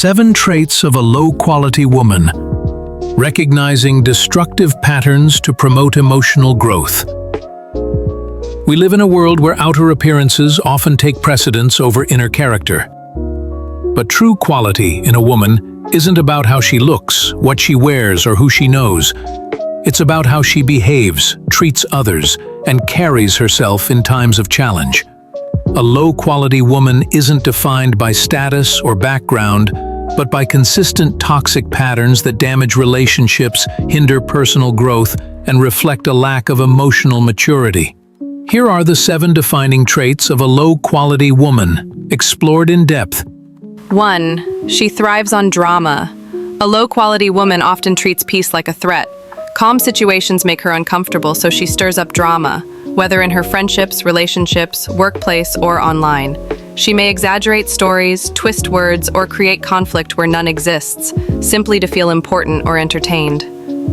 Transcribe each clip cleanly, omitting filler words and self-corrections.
7 Traits of a Low-Quality Woman. Recognizing destructive patterns to promote emotional growth. We live in a world where outer appearances often take precedence over inner character. But true quality in a woman isn't about how she looks, what she wears, or who she knows. It's about how she behaves, treats others, and carries herself in times of challenge. A low-quality woman isn't defined by status or background, but by consistent toxic patterns that damage relationships, hinder personal growth, and reflect a lack of emotional maturity. Here are the 7 defining traits of a low-quality woman, explored in depth. 1. She thrives on drama. A low-quality woman often treats peace like a threat. Calm situations make her uncomfortable, so she stirs up drama, whether in her friendships, relationships, workplace, or online. She may exaggerate stories, twist words, or create conflict where none exists, simply to feel important or entertained.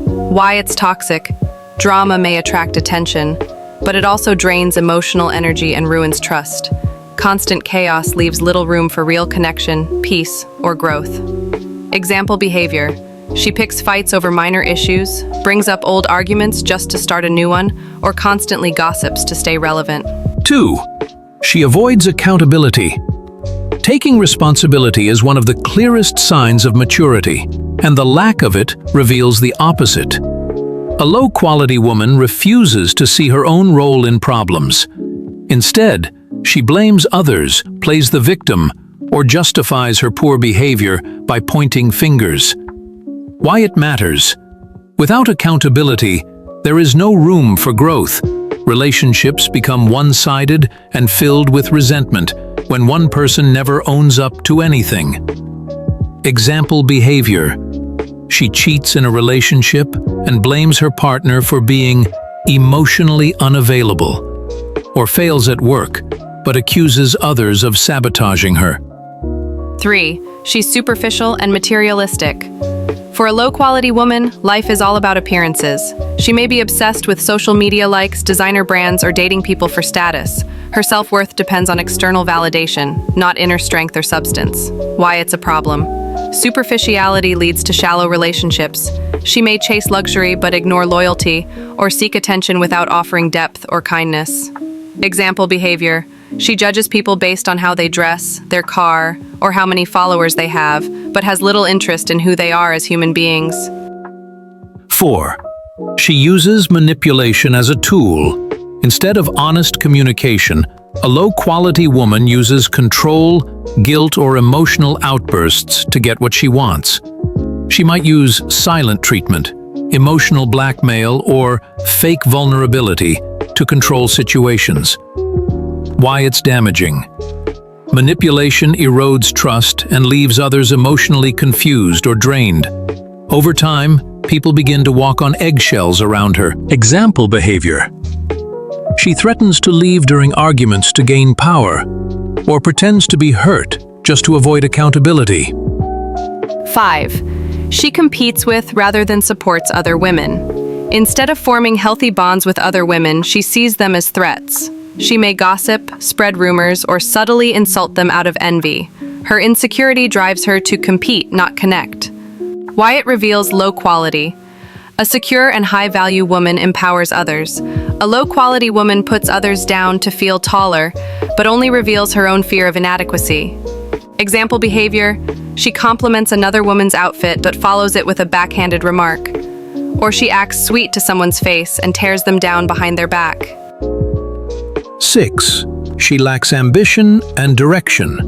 Why it's toxic? Drama may attract attention, but it also drains emotional energy and ruins trust. Constant chaos leaves little room for real connection, peace, or growth. Example behavior. She picks fights over minor issues, brings up old arguments just to start a new one, or constantly gossips to stay relevant. 2. She avoids accountability. Taking responsibility is one of the clearest signs of maturity, and the lack of it reveals the opposite. A low-quality woman refuses to see her own role in problems. Instead, she blames others, plays the victim, or justifies her poor behavior by pointing fingers. Why it matters? Without accountability, there is no room for growth. Relationships become one-sided and filled with resentment when one person never owns up to anything. Example behavior. She cheats in a relationship and blames her partner for being emotionally unavailable, or fails at work, but accuses others of sabotaging her. 3. She's superficial and materialistic. For a low-quality woman, life is all about appearances. She may be obsessed with social media likes, designer brands, or dating people for status. Her self-worth depends on external validation, not inner strength or substance. Why it's a problem? Superficiality leads to shallow relationships. She may chase luxury but ignore loyalty, or seek attention without offering depth or kindness. Example behavior. She judges people based on how they dress, their car, or how many followers they have, but has little interest in who they are as human beings. 4. She uses manipulation as a tool. Instead of honest communication, a low-quality woman uses control, guilt, or emotional outbursts to get what she wants. She might use silent treatment, emotional blackmail, or fake vulnerability to control situations. Why it's damaging? Manipulation erodes trust and leaves others emotionally confused or drained. Over time, people begin to walk on eggshells around her. Example behavior. She threatens to leave during arguments to gain power, or pretends to be hurt just to avoid accountability. 5. She competes with rather than supports other women. Instead of forming healthy bonds with other women, she sees them as threats. She may gossip, spread rumors, or subtly insult them out of envy. Her insecurity drives her to compete, not connect. Why it reveals low quality. A secure and high-value woman empowers others. A low-quality woman puts others down to feel taller, but only reveals her own fear of inadequacy. Example behavior. She compliments another woman's outfit but follows it with a backhanded remark. Or she acts sweet to someone's face and tears them down behind their back. 6. She lacks ambition and direction.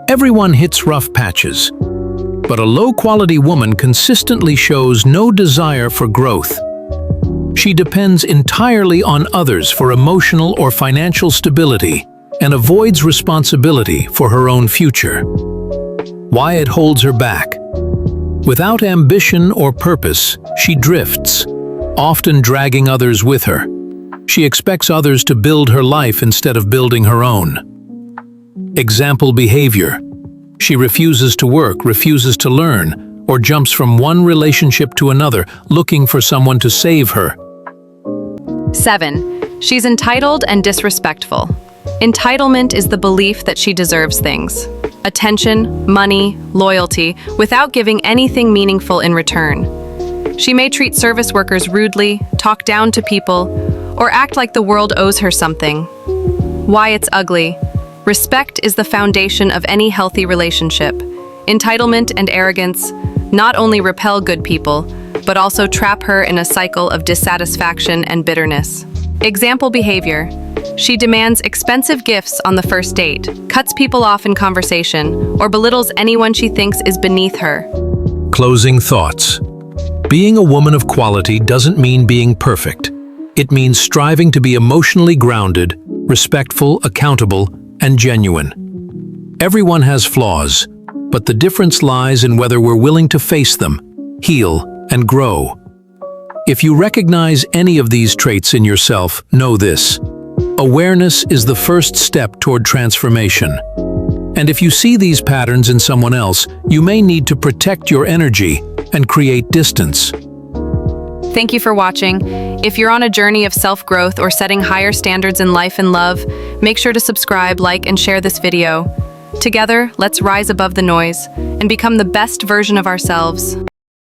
Everyone hits rough patches, but a low-quality woman consistently shows no desire for growth. She depends entirely on others for emotional or financial stability and avoids responsibility for her own future. Why it holds her back? Without ambition or purpose, she drifts, often dragging others with her. She expects others to build her life instead of building her own. Example behavior. She refuses to work, refuses to learn, or jumps from one relationship to another, looking for someone to save her. 7. She's entitled and disrespectful. Entitlement is the belief that she deserves things. Attention, money, loyalty, without giving anything meaningful in return. She may treat service workers rudely, talk down to people, or act like the world owes her something. Why it's ugly. Respect is the foundation of any healthy relationship. Entitlement and arrogance not only repel good people, but also trap her in a cycle of dissatisfaction and bitterness. Example behavior. She demands expensive gifts on the first date, cuts people off in conversation, or belittles anyone she thinks is beneath her. Closing thoughts. Being a woman of quality doesn't mean being perfect. It means striving to be emotionally grounded, respectful, accountable, and genuine. Everyone has flaws, but the difference lies in whether we're willing to face them, heal, and grow. If you recognize any of these traits in yourself, know this. Awareness is the first step toward transformation. And if you see these patterns in someone else, you may need to protect your energy and create distance. Thank you for watching. If you're on a journey of self-growth or setting higher standards in life and love, make sure to subscribe, like, and share this video. Together, let's rise above the noise and become the best version of ourselves.